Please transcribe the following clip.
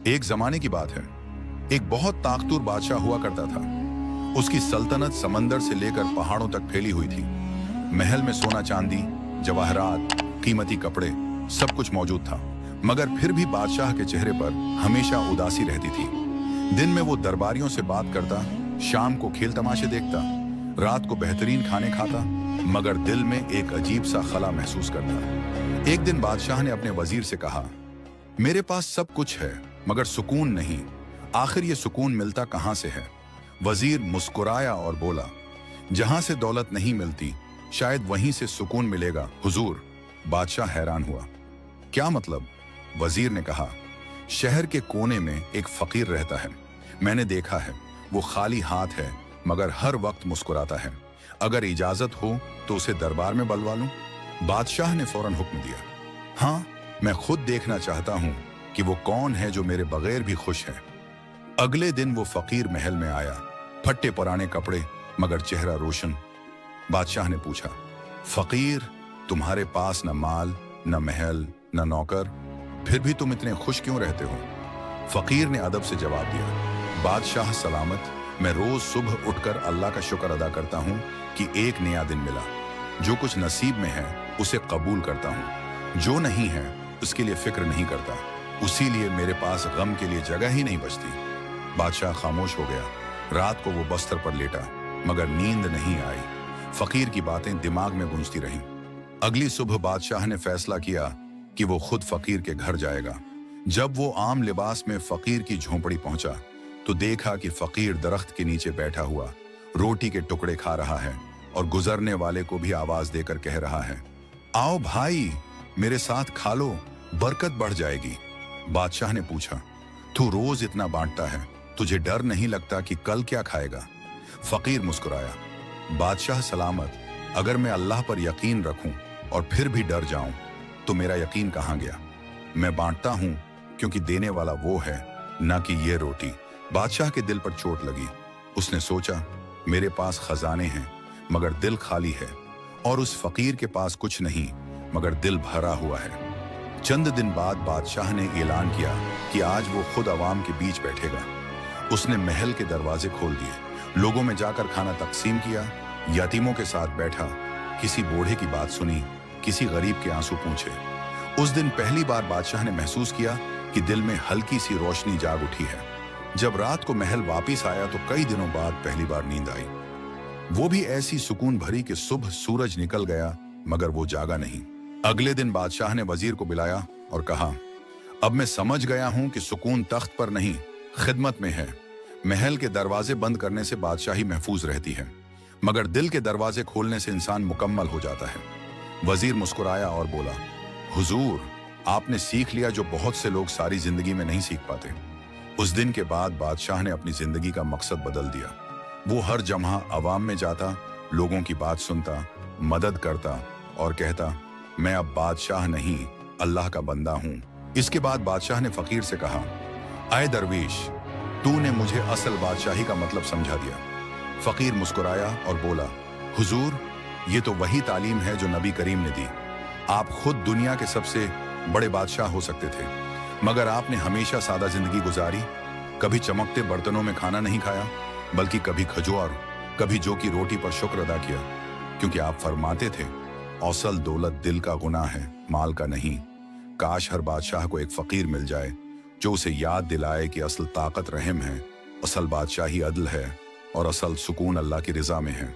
एक जमाने की बात है। एक बहुत ताकतवर बादशाह हुआ करता था। उसकी सल्तनत समंदर से लेकर पहाड़ों तक फैली हुई थी। महल में सोना चांदी, जवाहरात, कीमती कपड़े, सब कुछ मौजूद था। मगर फिर भी बादशाह के चेहरे पर हमेशा उदासी रहती थी। दिन में वो दरबारियों से बात करता, शाम को खेल तमाशे देखता, रात को बेहतरीन खाने खाता, मगर दिल में एक अजीब सा खला महसूस करता। एक दिन बादशाह ने अपने वजीर से कहा, मेरे पास सब कुछ है मगर सुकून नहीं। आखिर ये सुकून मिलता कहां से है? वजीर मुस्कुराया और बोला, जहां से दौलत नहीं मिलती शायद वहीं से सुकून मिलेगा हुजूर। बादशाह हैरान हुआ। क्या मतलब? वजीर ने कहा, शहर के कोने में एक फकीर रहता है। मैंने देखा है, वो खाली हाथ है मगर हर वक्त मुस्कुराता है। अगर इजाजत हो तो उसे दरबार में बुलवा लूं? बादशाह ने फौरन हुक्म दिया, हाँ, मैं खुद देखना चाहता हूं कि वो कौन है जो मेरे बगैर भी खुश है। अगले दिन वो फकीर महल में आया, फट्टे पुराने कपड़े मगर चेहरा रोशन। बादशाह ने पूछा, फकीर, तुम्हारे पास न माल, न महल, न नौकर, फिर भी तुम इतने खुश क्यों रहते हो? फकीर ने अदब से जवाब दिया, बादशाह सलामत, मैं रोज सुबह उठकर अल्लाह का शुक्र अदा करता हूं कि एक नया दिन मिला। जो कुछ नसीब में है उसे कबूल करता हूं, जो नहीं है उसके लिए फिक्र नहीं करता। उसी लिए मेरे पास गम के लिए जगह ही नहीं बचती। बादशाह खामोश हो गया। रात को वो बस्तर पर लेटा मगर नींद नहीं आई। फकीर की बातें दिमाग में गूंजती रहीं। अगली सुबह बादशाह ने फैसला किया कि वो खुद फकीर के घर जाएगा। जब वो आम लिबास में फकीर की झोंपड़ी पहुंचा तो देखा कि फकीर दरख्त के नीचे बैठा हुआ रोटी के टुकड़े खा रहा है और गुजरने वाले को भी आवाज देकर कह रहा है, आओ भाई, मेरे साथ खा लो, बरकत बढ़ जाएगी। बादशाह ने पूछा, तू रोज इतना बांटता है, तुझे डर नहीं लगता कि कल क्या खाएगा? फकीर मुस्कुराया, बादशाह सलामत, अगर मैं अल्लाह पर यकीन रखूं और फिर भी डर जाऊं तो मेरा यकीन कहां गया? मैं बांटता हूं क्योंकि देने वाला वो है, ना कि ये रोटी। बादशाह के दिल पर चोट लगी। उसने सोचा, मेरे पास खजाने हैं मगर दिल खाली है, और उस फकीर के पास कुछ नहीं मगर दिल भरा हुआ है। चंद दिन बाद बादशाह ने ऐलान किया कि आज वो खुद अवाम के बीच बैठेगा। उसने महल के दरवाजे खोल दिए, लोगों में जाकर खाना तकसीम किया, यतीमों के साथ बैठा, किसी बूढ़े की बात सुनी, किसी गरीब के आंसू पूछे। उस दिन पहली बार बादशाह ने महसूस किया कि दिल में हल्की सी रोशनी जाग उठी है। जब रात को महल वापिस आया तो कई दिनों बाद पहली बार नींद आई। वो भी ऐसी सुकून भरी कि सुबह सूरज निकल गया मगर वो जागा नहीं। अगले दिन बादशाह ने वजीर को बुलाया और कहा, अब मैं समझ गया हूं कि सुकून तख्त पर नहीं, खिदमत में है। महल के दरवाजे बंद करने से बादशाही महफूज रहती है मगर दिल के दरवाजे खोलने से इंसान मुकम्मल हो जाता है। वजीर मुस्कुराया और बोला, हुजूर, आपने सीख लिया जो बहुत से लोग सारी जिंदगी में नहीं सीख पाते। उस दिन के बाद बादशाह ने अपनी जिंदगी का मकसद बदल दिया। वो हर जगह अवाम में जाता, लोगों की बात सुनता, मदद करता और कहता, मैं अब बादशाह नहीं, अल्लाह का बंदा हूं। इसके बाद बादशाह ने फकीर से कहा, आए दरवेश, तूने मुझे असल बादशाही का मतलब समझा दिया। फकीर मुस्कुराया और बोला, हुजूर, ये तो वही तालीम है जो नबी करीम ने दी। आप खुद दुनिया के सबसे बड़े बादशाह हो सकते थे मगर आपने हमेशा सादा जिंदगी गुजारी। कभी चमकते बर्तनों में खाना नहीं खाया बल्कि कभी खजूर, कभी जौ की रोटी पर शुक्र अदा किया, क्योंकि आप फरमाते थे, असल दौलत दिल का गुनाह है, माल का नहीं। काश हर बादशाह को एक फकीर मिल जाए जो उसे याद दिलाए कि असल ताकत रहम है, असल बादशाही अदल है और असल सुकून अल्लाह की रजा में है।